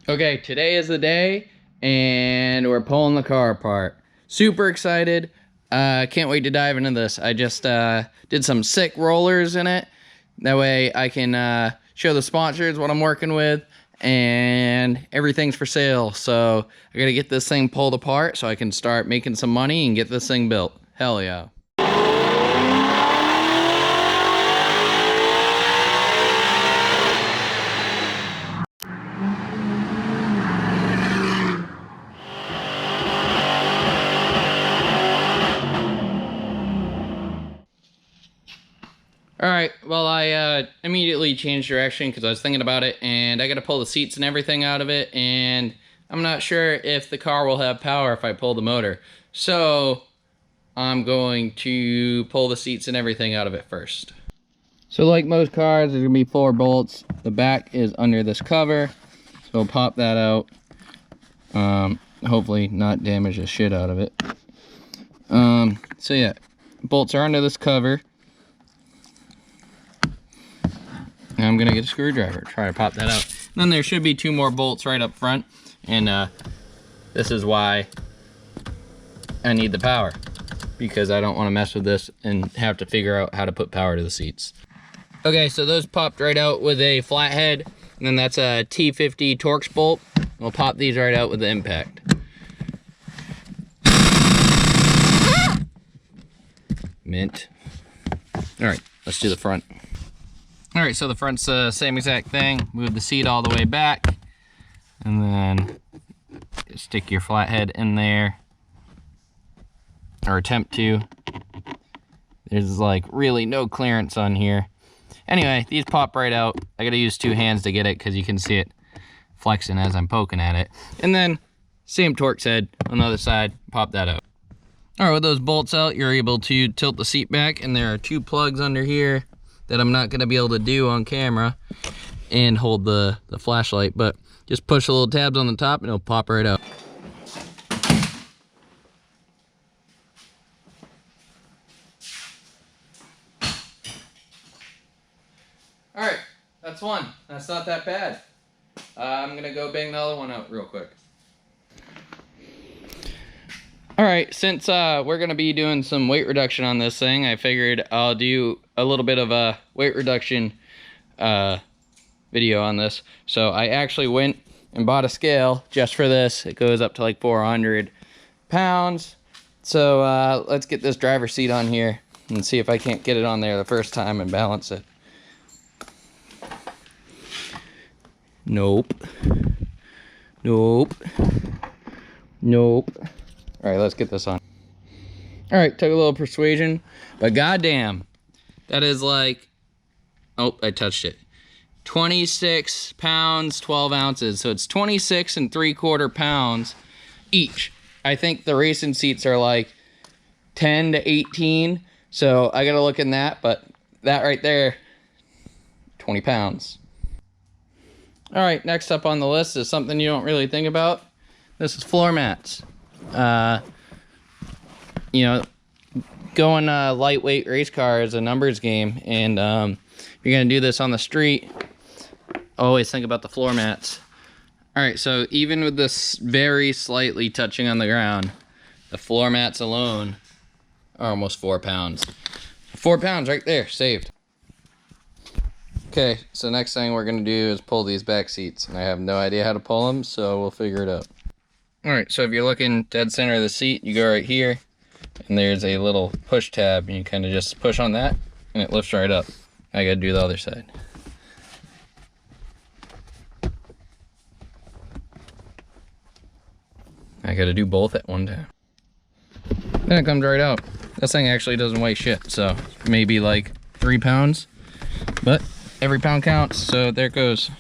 Okay, today is the day, and we're pulling the car apart. Super excited. Can't wait to dive into this. I just did some sick rollers in it. That way I can show the sponsors what I'm working with, and everything's for sale. So I gotta get this thing pulled apart so I can start making some money and get this thing built. Hell yeah. All right, well, I immediately changed direction because I was thinking about it, and I got to pull the seats and everything out of it, and I'm not sure if the car will have power if I pull the motor. So I'm going to pull the seats and everything out of it first. So like most cars, there's going to be 4 bolts. The back is under this cover, so we'll pop that out. Hopefully not damage the shit out of it. So yeah, bolts are under this cover. I'm gonna get a screwdriver, try to pop that out. And then there should be 2 more bolts right up front, and this is why I need the power, because I don't want to mess with this and have to figure out how to put power to the seats. Okay, so those popped right out with a flathead, and then that's a T50 Torx bolt. We'll pop these right out with the impact. Mint. All right, let's do the front. All right, so the front's the same exact thing. Move the seat all the way back, and then stick your flathead in there, or attempt to. There's like really no clearance on here. Anyway, these pop right out. I gotta use 2 hands to get it because you can see it flexing as I'm poking at it. And then same Torx head on the other side, pop that out. All right, with those bolts out, you're able to tilt the seat back, and there are 2 plugs under here that I'm not gonna be able to do on camera and hold the flashlight, but just push the little tabs on the top and it'll pop right out. All right, that's one. That's not that bad. I'm gonna go bang the other one out real quick. All right, since we're gonna be doing some weight reduction on this thing, I figured I'll do a little bit of a weight reduction video on this. So I actually went and bought a scale just for this. It goes up to like 400 pounds. So let's get this driver's seat on here and see if I can't get it on there the first time and balance it. Nope. Nope. Nope. All right, let's get this on. All right, took a little persuasion, but goddamn, that is like, oh, I touched it. 26 pounds, 12 ounces. So it's 26 3/4 pounds each. I think the racing seats are like 10 to 18. So I gotta look in that, but that right there, 20 pounds. All right, next up on the list is something you don't really think about. This is floor mats. You know, going lightweight race car is a numbers game, and if you're gonna do this on the street, always think about the floor mats. All right, so even with this very slightly touching on the ground, the floor mats alone are almost 4 pounds. 4 pounds right there, saved. Okay, so next thing we're gonna do is pull these back seats, and I have no idea how to pull them, so we'll figure it out. All right, so if you're looking dead center of the seat, you go right here, and there's a little push tab, and you kind of just push on that, and it lifts right up. I gotta do the other side. I gotta do both at one time. Then it comes right out. This thing actually doesn't weigh shit, so maybe like 3 pounds, but every pound counts, so there it goes.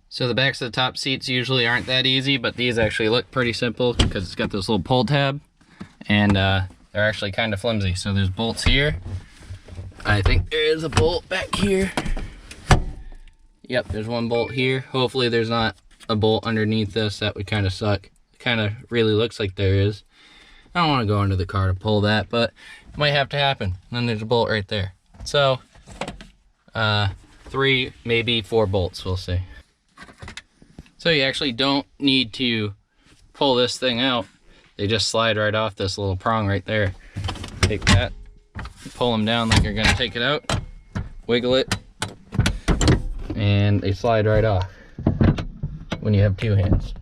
So the backs of the top seats usually aren't that easy, but these actually look pretty simple because it's got this little pull tab, and they're actually kind of flimsy. So there's bolts here. I think there is a bolt back here. Yep, there's one bolt here. Hopefully there's not a bolt underneath this. That would kind of suck. It kind of really looks like there is. I don't want to go under the car to pull that, but it might have to happen. And then there's a bolt right there. So 3, maybe 4 bolts, we'll see. So you actually don't need to pull this thing out. They just slide right off this little prong right there. Take that, pull them down like you're gonna take it out, wiggle it, and they slide right off when you have two hands.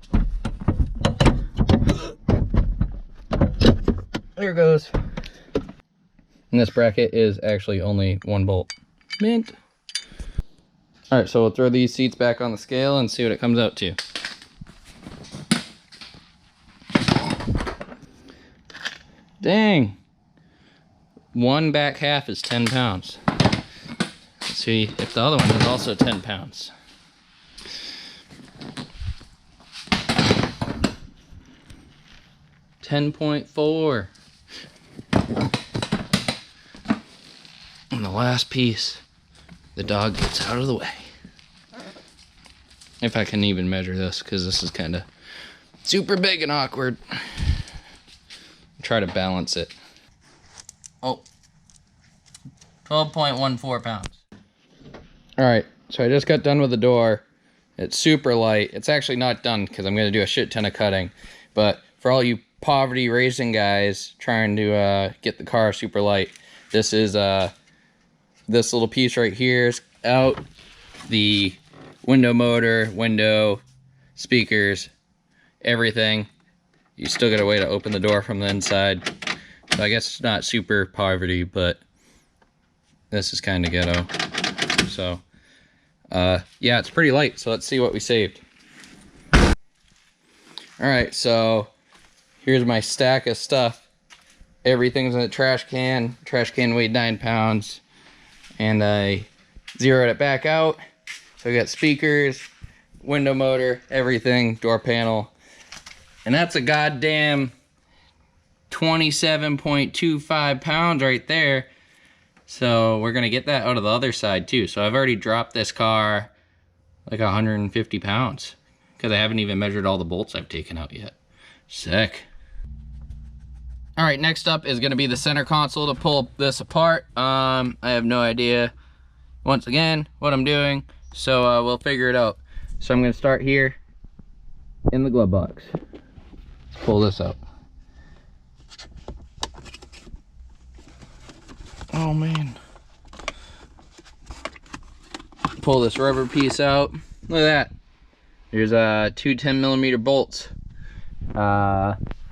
There it goes. And this bracket is actually only one bolt. Mint. All right, so we'll throw these seats back on the scale and see what it comes out to. Dang. One back half is 10 pounds. Let's see if the other one is also 10 pounds. $10.4. And the last piece, the dog gets out of the way. If I can even measure this, because this is kind of super big and awkward. Try to balance it. Oh, 12.14 pounds. All right, so I just got done with the door. It's super light. It's actually not done because I'm going to do a shit ton of cutting. But for all you poverty racing guys trying to get the car super light, this is this little piece right here is out. The window motor, window, speakers, everything. You still got a way to open the door from the inside. So I guess it's not super poverty, but this is kind of ghetto. So yeah, it's pretty light. So let's see what we saved. All right, so here's my stack of stuff. Everything's in a trash can. Trash can weighed 9 pounds. And I zeroed it back out. So we got speakers, window motor, everything, door panel. And that's a goddamn 27.25 pounds right there. So we're gonna get that out of the other side too. So I've already dropped this car like 150 pounds because I haven't even measured all the bolts I've taken out yet. Sick. All right, next up is gonna be the center console to pull this apart. I have no idea, once again, what I'm doing. So we'll figure it out. So I'm gonna start here in the glove box. Let's pull this out. Oh man. Pull this rubber piece out. Look at that. There's two 10mm bolts.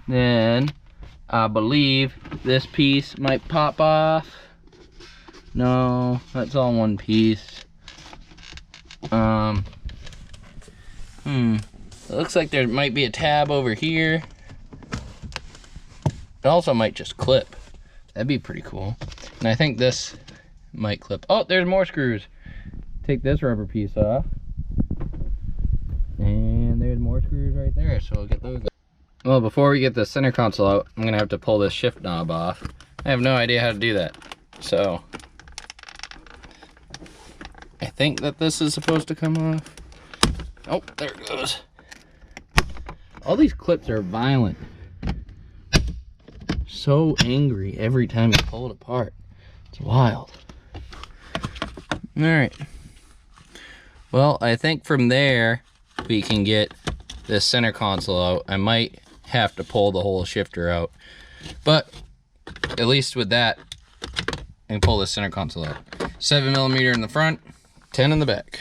Then I believe this piece might pop off. No, that's all one piece. It looks like there might be a tab over here. It also might just clip. That'd be pretty cool. And I think this might clip. Oh, there's more screws. Take this rubber piece off. And there's more screws right there, so we'll get those. Well, before we get the center console out, I'm gonna have to pull this shift knob off. I have no idea how to do that. So I think that this is supposed to come off. Oh, there it goes. All these clips are violent. So angry every time you pull it apart. It's wild. All right. Well, I think from there we can get this center console out. I might have to pull the whole shifter out, but at least with that, I can pull this center console out. 7mm in the front, 10 in the back.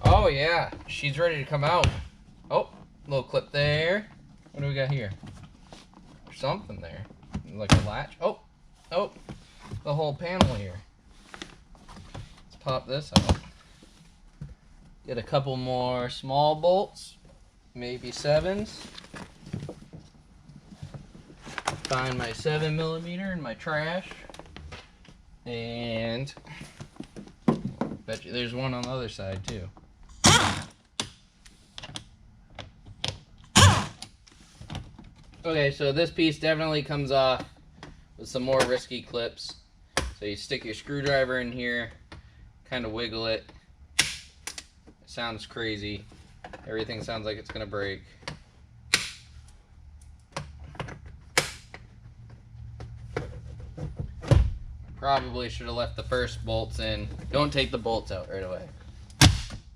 Oh yeah, she's ready to come out. Oh, little clip there. What do we got here? There's something there, like a latch. Oh, the whole panel here. Let's pop this out. Get a couple more small bolts, maybe 7s. Find my 7mm in my trash. And bet you there's one on the other side too. Okay, so this piece definitely comes off with some more risky clips. So you stick your screwdriver in here, kind of wiggle it. It sounds crazy. Everything sounds like it's gonna break. Probably should have left the first bolts in. Don't take the bolts out right away.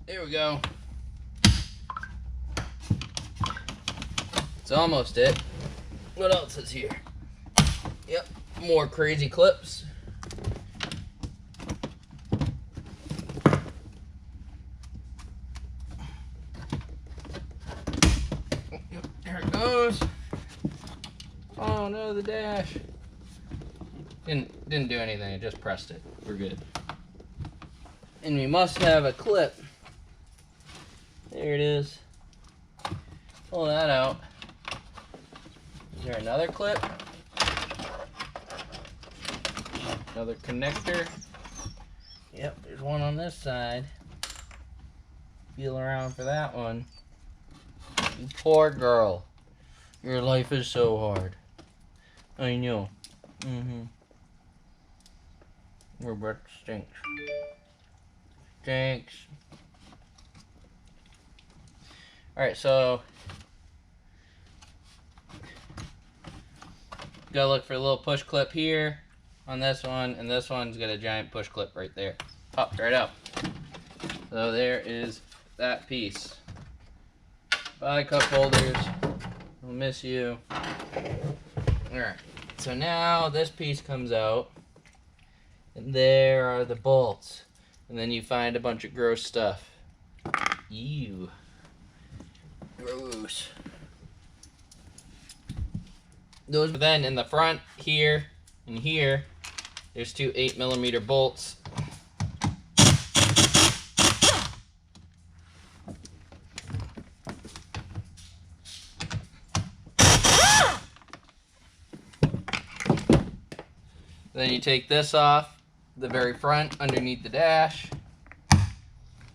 There we go. It's almost it. What else is here? Yep, more crazy clips. Yep, there it goes. Oh no, the dash. Didn't do anything, I just pressed it. We're good. And we must have a clip. There it is. Pull that out. Is there another clip? Another connector. Yep, there's one on this side. Feel around for that one. You poor girl. Your life is so hard. I know. Your breath stinks. Stinks. Alright, so gotta look for a little push clip here on this one, and this one's got a giant push clip right there. Popped right out. So there is that piece. Bye, cup holders. I'll miss you. Alright, so now this piece comes out, and there are the bolts. And then you find a bunch of gross stuff. Ew. Gross. Those. Then in the front here and here, there's two 8mm bolts. Then you take this off the very front underneath the dash,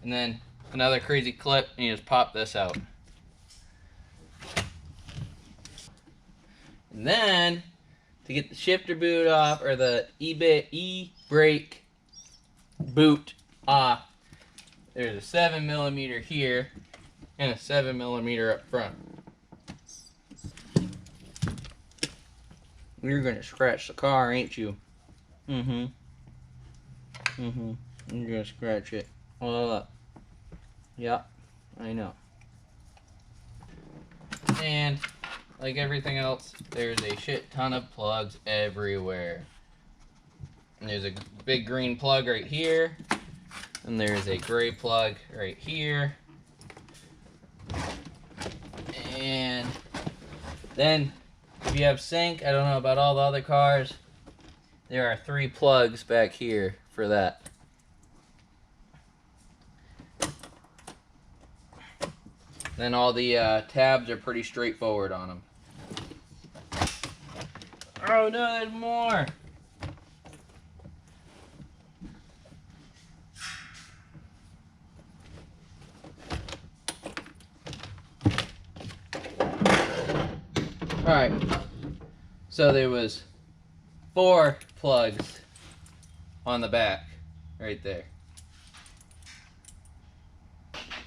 and then another crazy clip, and you just pop this out. And then to get the shifter boot off, or the EBrake boot off, there's a 7mm here and a 7mm up front. You're gonna scratch the car, ain't you? You're gonna scratch it all up. Yep, I know. And like everything else, there's a shit ton of plugs everywhere. And there's a big green plug right here, and there's a gray plug right here. And then if you have sync, I don't know about all the other cars, there are 3 plugs back here for that. Then all the tabs are pretty straightforward on them. Oh no, there's more! Alright, so there was 4 plugs on the back, right there.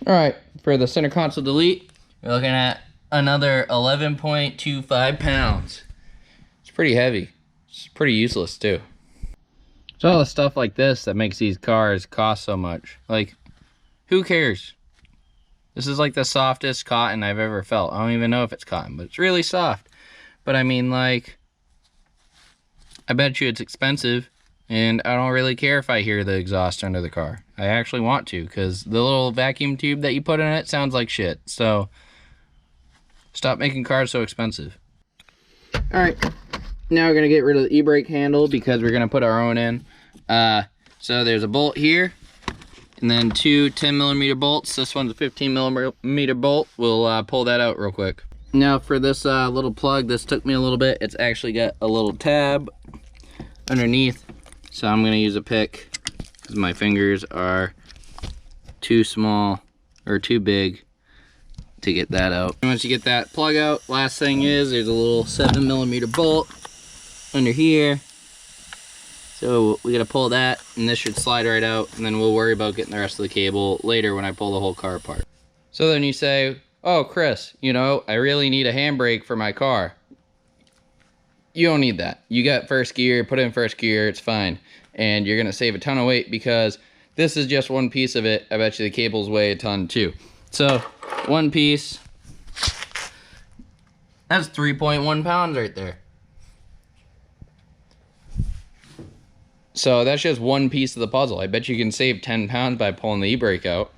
Alright, for the center console delete, we're looking at another 11.25 pounds. It's pretty heavy. It's pretty useless too. It's all the stuff like this that makes these cars cost so much. Like, who cares? This is like the softest cotton I've ever felt. I don't even know if it's cotton, but it's really soft. But I mean, like, I bet you it's expensive, and I don't really care if I hear the exhaust under the car. I actually want to, because the little vacuum tube that you put in it sounds like shit. So, stop making cars so expensive. Alright, now we're going to get rid of the e-brake handle, because we're going to put our own in. So there's a bolt here, and then 2 10mm bolts. This one's a 15mm bolt. We'll pull that out real quick. Now for this little plug, this took me a little bit. It's actually got a little tab underneath, so I'm going to use a pick because my fingers are too small or too big to get that out. And once you get that plug out, last thing is there's a little 7mm bolt under here. So we gotta pull that, and this should slide right out, and then we'll worry about getting the rest of the cable later when I pull the whole car apart. So then you say, oh Chris, you know, I really need a handbrake for my car. You don't need that. You got first gear, put in first gear, it's fine. And you're gonna save a ton of weight because this is just one piece of it. I bet you the cables weigh a ton too. So one piece, that's 3.1 pounds right there. So that's just one piece of the puzzle. I bet you can save 10 pounds by pulling the e-brake out.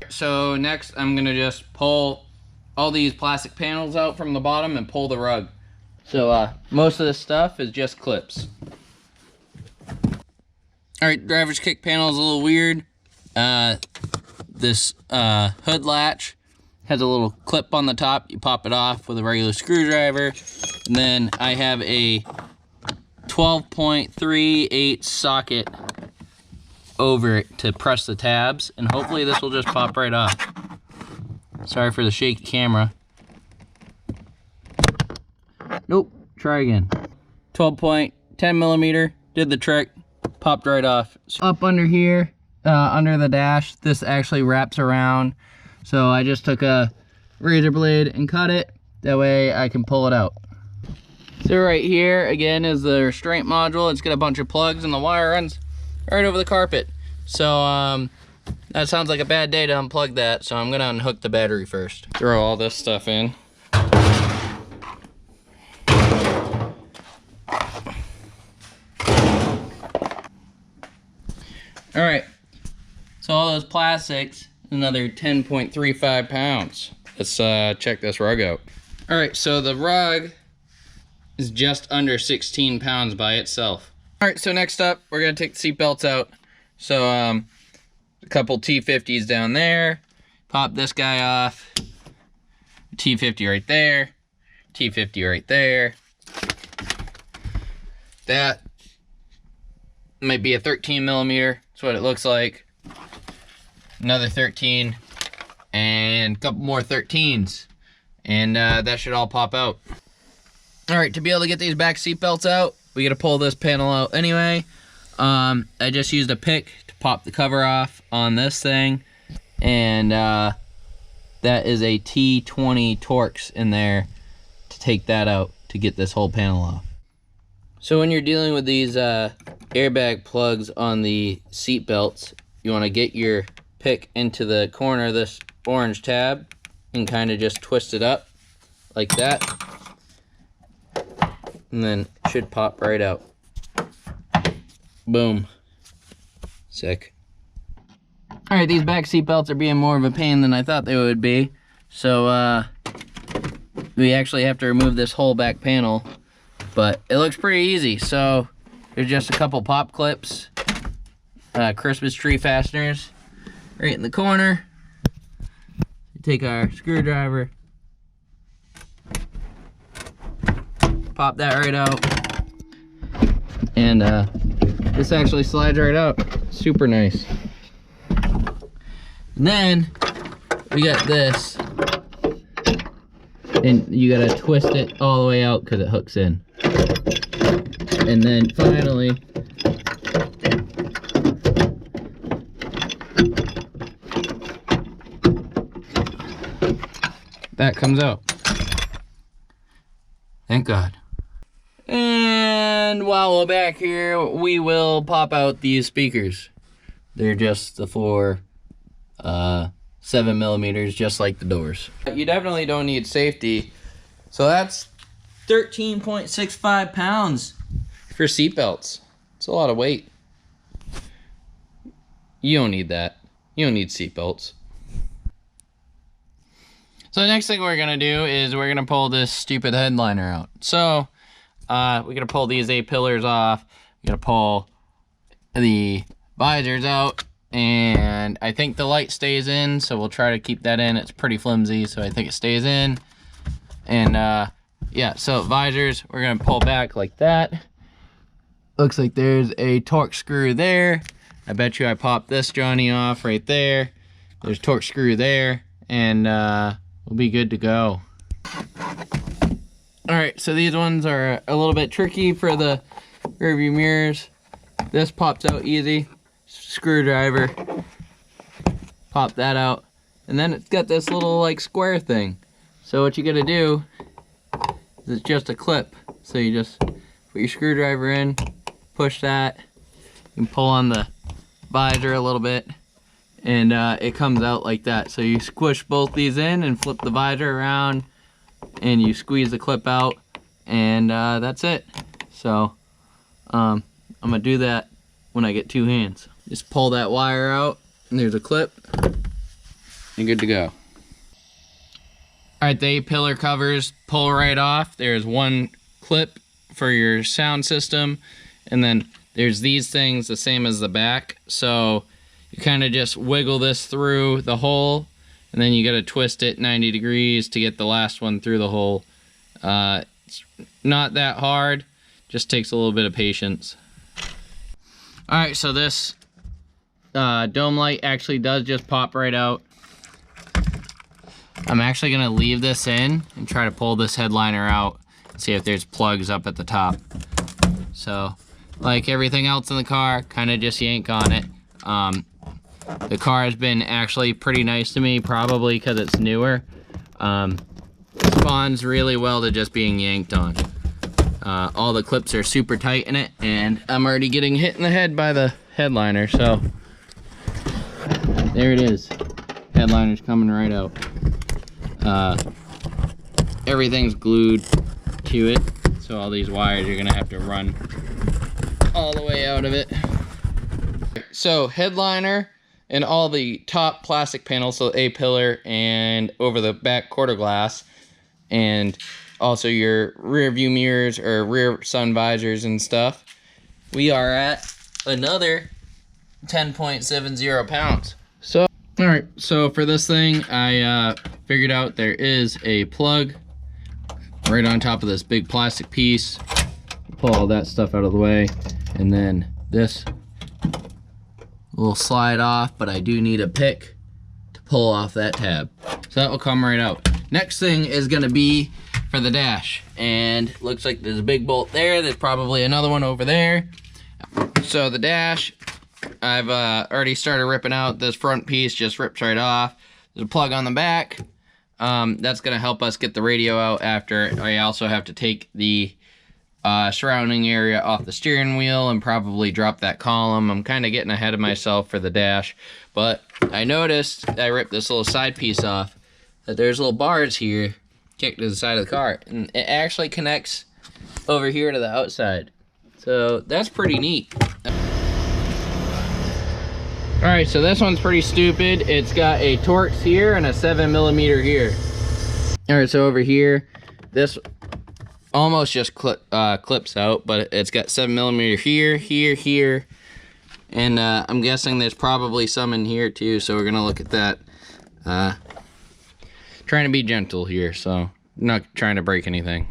So next I'm gonna just pull all these plastic panels out from the bottom and pull the rug. So most of this stuff is just clips. Alright, driver's kick panel is a little weird. This hood latch has a little clip on the top. You pop it off with a regular screwdriver. And then I have a 12.38 socket over it to press the tabs. And hopefully this will just pop right off. Sorry for the shaky camera. Nope, try again. 12.10 millimeter, did the trick, popped right off. So up under here, under the dash, this actually wraps around. So I just took a razor blade and cut it. That way I can pull it out. So right here, again, is the restraint module. It's got a bunch of plugs and the wire runs right over the carpet. So that sounds like a bad day to unplug that. So I'm gonna unhook the battery first. Throw all this stuff in. All right, so all those plastics, another 10.35 pounds. Let's check this rug out. All right, so the rug is just under 16 pounds by itself. All right, so next up, we're gonna take the seat belts out. So a couple T50s down there. Pop this guy off. T50 right there. T50 right there. That might be a 13 millimeter. That's what it looks like. Another 13 and a couple more 13s, and that should all pop out. All right, to be able to get these back seat belts out, we gotta pull this panel out anyway. I just used a pick to pop the cover off on this thing, and that is a T20 Torx in there to take that out to get this whole panel off. So when you're dealing with these airbag plugs on the seat belts, you want to get your pick into the corner of this orange tab and kind of just twist it up like that, and then it should pop right out. Boom. Sick. All right, these back seat belts are being more of a pain than I thought they would be. So we actually have to remove this whole back panel, but it looks pretty easy. So there's just a couple pop clips, Christmas tree fasteners right in the corner. Take our screwdriver, pop that right out, and this actually slides right out. Super nice. And then we got this, and you gotta twist it all the way out because it hooks in. And then finally, that comes out. Thank God. And while we're back here, we will pop out these speakers. They're just the for 7 millimeters, just like the doors. You definitely don't need safety. So that's 13.65 pounds for seat belts. It's a lot of weight. You don't need that. You don't need seat belts. So the next thing we're gonna do is we're gonna pull this stupid headliner out. So we're gonna pull these A-pillars off. We're gonna pull the visors out, and I think the light stays in, so we'll try to keep that in. It's pretty flimsy, so I think it stays in. And yeah, so visors, we're gonna pull back like that. Looks like there's a Torx screw there. I bet you I popped this Johnny off right there. There's a Torx screw there, and we'll be good to go. All right, so these ones are a little bit tricky for the rearview mirrors. This pops out easy. Screwdriver, pop that out, and then it's got this little like square thing. So what you gotta do is it's just a clip. So you just put your screwdriver in, push that, and pull on the visor a little bit, and it comes out like that. So you squish both these in and flip the visor around, and you squeeze the clip out, and that's it. So I'm gonna do that when I get two hands. Just pull that wire out, and there's a clip, and good to go. All right, the A-pillar covers pull right off. There's one clip for your sound system, and then there's these things the same as the back. So you kind of just wiggle this through the hole, and then you got to twist it 90 degrees to get the last one through the hole. It's not that hard, just takes a little bit of patience. All right, so this dome light actually does just pop right out. I'm actually gonna leave this in and try to pull this headliner out and see if there's plugs up at the top. So, like everything else in the car, kind of just yank on it. The car has been actually pretty nice to me, probably because it's newer. It responds really well to just being yanked on. All the clips are super tight in it, and I'm already getting hit in the head by the headliner, so there it is. Headliner's coming right out. Everything's glued to it, so all these wires are gonna have to run all the way out of it. So headliner and all the top plastic panels, so A-pillar and over the back quarter glass, and also your rear view mirrors or rear sun visors and stuff, we are at another 10.70 pounds. So all right, so for this thing, I figured out there is a plug right on top of this big plastic piece. Pull all that stuff out of the way, and then this will slide off, but I do need a pick to pull off that tab. So that will come right out. Next thing is gonna be for the dash, and looks like there's a big bolt there. There's probably another one over there. So the dash, I've already started ripping out. This front piece just rips right off. There's a plug on the back. That's gonna help us get the radio out after. I also have to take the surrounding area off the steering wheel and probably drop that column. I'm kind of getting ahead of myself for the dash, but I noticed I ripped this little side piece off, that there's little bars here kicked to the side of the car, and it actually connects over here to the outside. So that's pretty neat. All right, so this one's pretty stupid. It's got a Torx here and a 7mm here. All right, so over here, this almost just clips out, but it's got 7mm here, here, and I'm guessing there's probably some in here too, so we're gonna look at that. Trying to be gentle here, so I'm not trying to break anything.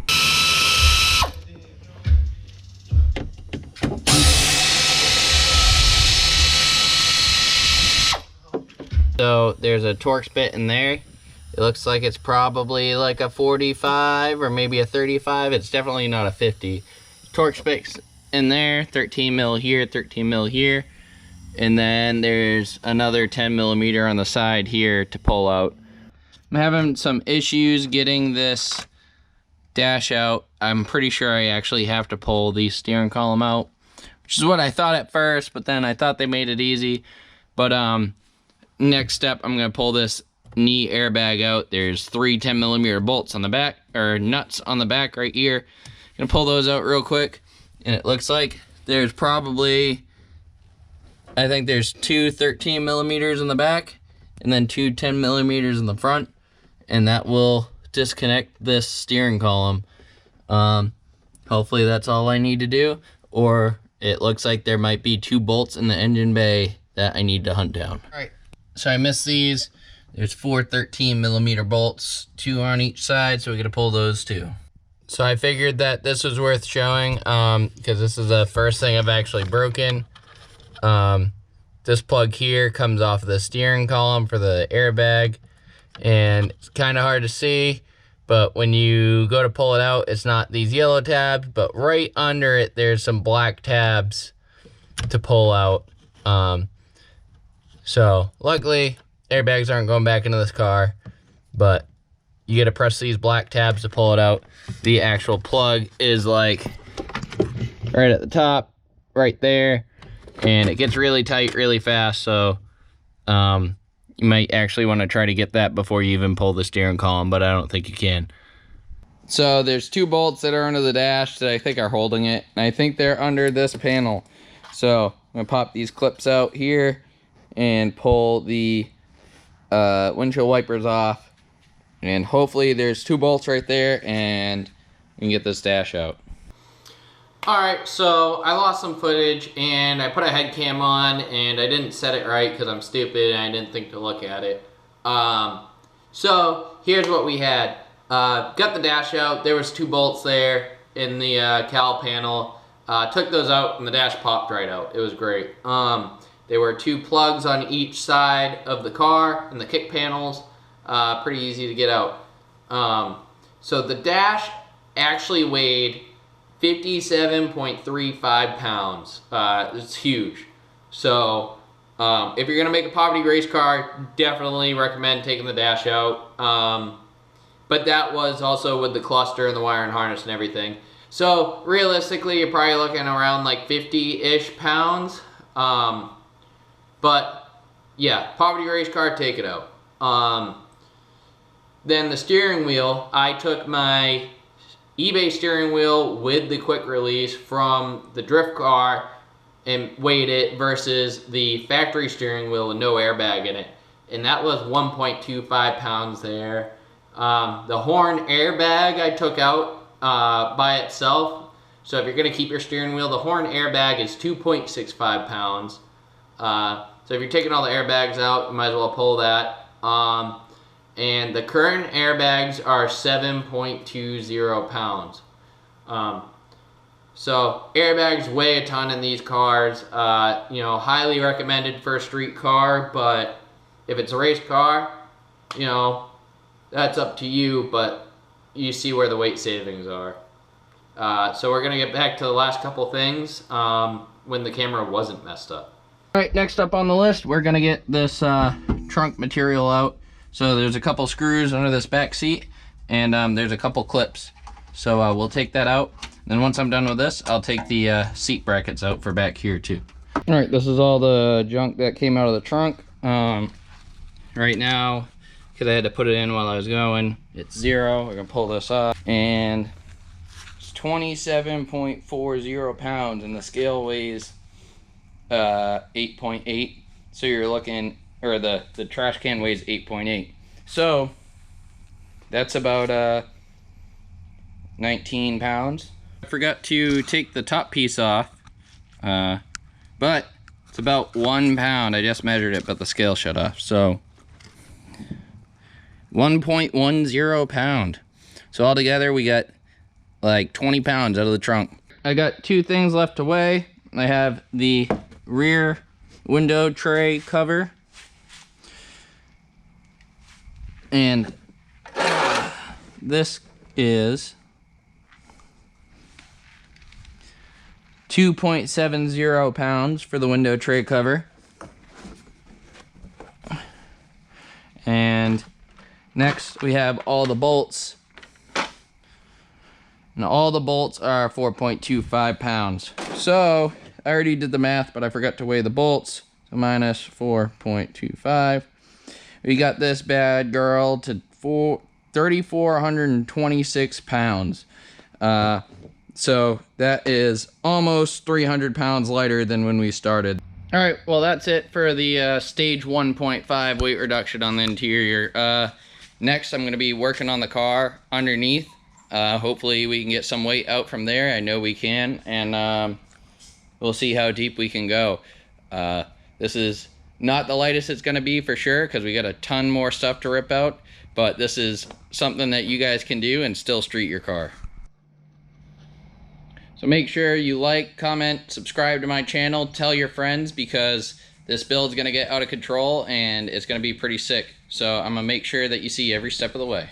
So there's a Torx bit in there. It looks like it's probably like a 45 or maybe a 35. It's definitely not a 50. Torx bit's in there, 13mm here, 13mm here. And then there's another 10mm on the side here to pull out. I'm having some issues getting this dash out. I'm pretty sure I actually have to pull the steering column out, which is what I thought at first, but then I thought they made it easy. But next step, I'm gonna pull this knee airbag out. There's 3 10mm bolts on the back, or nuts on the back right here. Gonna pull those out real quick, and it looks like there's probably, I think there's 2 13mm in the back, and then 2 10mm in the front, and that will disconnect this steering column. Hopefully that's all I need to do, or it looks like there might be 2 bolts in the engine bay that I need to hunt down. All right, so I missed these. There's 4 13mm bolts, 2 on each side, so we gotta pull those too. So I figured that this was worth showing, because this is the first thing I've actually broken. This plug here comes off of the steering column for the airbag, and it's kind of hard to see, but when you go to pull it out, it's not these yellow tabs, but right under it, there's some black tabs to pull out. So luckily, airbags aren't going back into this car, but you gotta press these black tabs to pull it out. The actual plug is like right at the top, right there, and it gets really tight really fast, so you might actually want to try to get that before you even pull the steering column, but I don't think you can. So there's 2 bolts that are under the dash that I think are holding it, and I think they're under this panel. So I'm gonna pop these clips out here and pull the windshield wipers off, and hopefully there's 2 bolts right there and we can get this dash out. Alright, so I lost some footage and I put a head cam on and I didn't set it right because I'm stupid and I didn't think to look at it. So here's what we had. Got the dash out. There was 2 bolts there in the cowl panel. Took those out and the dash popped right out. It was great. There were 2 plugs on each side of the car and the kick panels. Pretty easy to get out. So the dash actually weighed 57.35 pounds. It's huge. So if you're gonna make a poverty race car, definitely recommend taking the dash out. But that was also with the cluster and the wire and harness and everything. So realistically, you're probably looking around like 50-ish pounds. But yeah, poverty race car, take it out. Then the steering wheel, I took my eBay steering wheel with the quick release from the drift car and weighed it versus the factory steering wheel with no airbag in it. And that was 1.25 pounds there. The horn airbag I took out by itself. So if you're gonna keep your steering wheel, the horn airbag is 2.65 pounds. So if you're taking all the airbags out, you might as well pull that. And the current airbags are 7.20 pounds. So airbags weigh a ton in these cars. You know, highly recommended for a street car, but if it's a race car, you know, that's up to you, but you see where the weight savings are. So we're gonna get back to the last couple things when the camera wasn't messed up. All right, next up on the list, we're gonna get this trunk material out. So there's a couple screws under this back seat, and there's a couple clips. So we'll take that out. Then once I'm done with this, I'll take the seat brackets out for back here too. All right, this is all the junk that came out of the trunk. Right now, because I had to put it in while I was going, it's 0. We're gonna pull this off, and it's 27.40 pounds, and the scale weighs 8.8. So you're looking, or the trash can weighs 8.8. So that's about 19 pounds. I forgot to take the top piece off, but it's about 1 pound. I just measured it, but the scale shut off. So 1.10 pound. So altogether we got like 20 pounds out of the trunk. I got 2 things left to weigh. I have the rear window tray cover, and this is 2.70 pounds for the window tray cover. And next we have all the bolts. And all the bolts are 4.25 pounds. So I already did the math, but I forgot to weigh the bolts. So minus 4.25. We got this bad girl to 3,426 pounds. So that is almost 300 pounds lighter than when we started. All right, well that's it for the stage 1.5 weight reduction on the interior. Next, I'm going to be working on the car underneath. Hopefully we can get some weight out from there. I know we can, and we'll see how deep we can go. This is not the lightest it's going to be for sure, because we got a ton more stuff to rip out, but this is something that you guys can do and still street your car. So make sure you like, comment, subscribe to my channel, tell your friends, because this build's going to get out of control and it's going to be pretty sick. So I'm going to make sure that you see every step of the way.